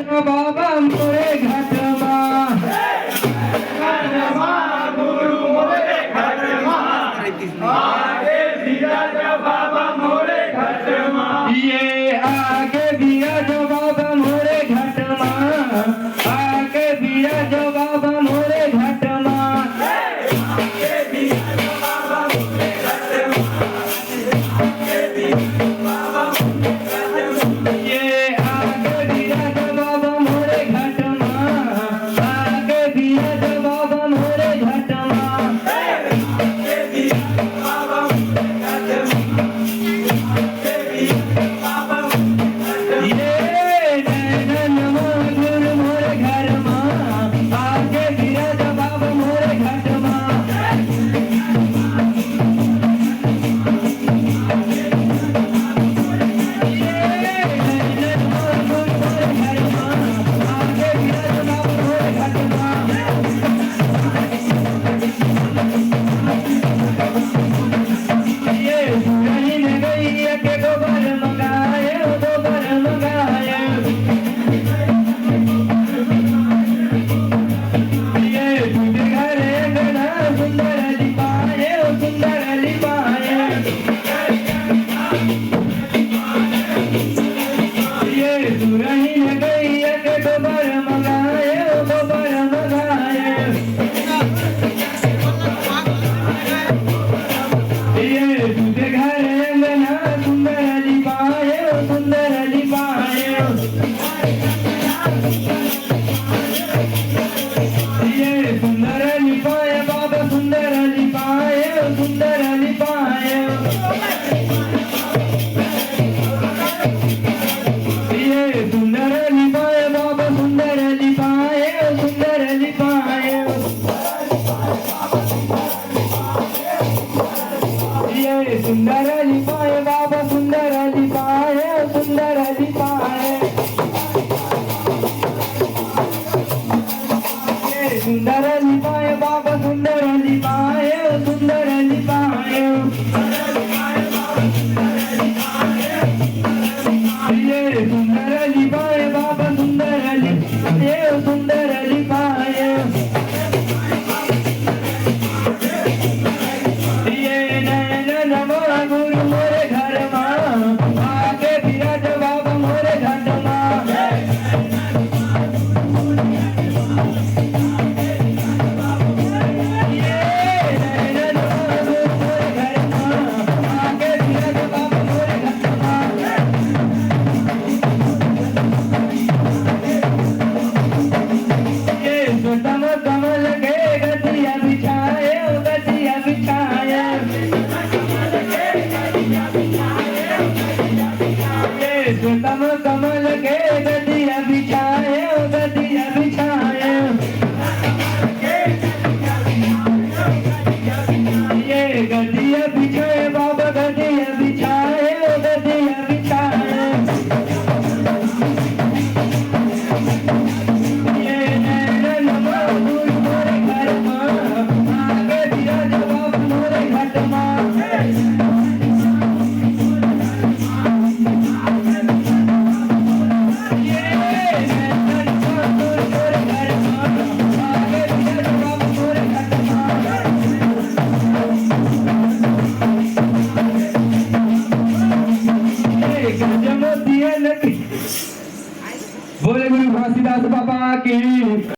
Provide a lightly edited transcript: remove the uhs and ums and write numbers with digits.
बाबा मोरे घाटमा गुरु मोरे घाटमा आगे बिराज बाबा मोरे घाटमा ये आगे बिराज बाबा मोरे घाटमा आगे बिराज बाबा मोरे घाटमा आगे बिराज बाबा मोरे घाटमा आगे बिराज बाबा मोरे घाटमा ये आगे बिराज बाबा मोरे घाटमा आगे बिराज बाबा मोरे घाटमा आगे बिराज बाबा मोरे घाटमा आगे बिराज बाबा मोरे घाटमा ये नैननमा गुरु मोरे घरमा आगे बिराज बाबा मोरे घाटमा सुंदर लिपाए बाबा सुंदर लिपाए सुंदर लिपाए सुंदर लिपाए बाबा सुंदर लिपाए सुंदर लिपाए सुंदर लिपाए बाबा सुंदर लिपाए सुंदर लिपाए गुरु मोरे घरमा आगे बिराज बाबा मोरे घाटमा आगे बिराज बाबा मोरे घाटमा सुतम कमल के गतिया बिछाए गतिया बिछाए सुतम कमल के गतिया बिछाए गतिया बिछाए ये गतिया बिछाए बाबा गतिया बिछाए गतिया बिछाए ये नैननमा गुरु मोरे घरमा आगे बिराज बाबा मोरे घाटमा बोले गुरु घासीदास बाबा की।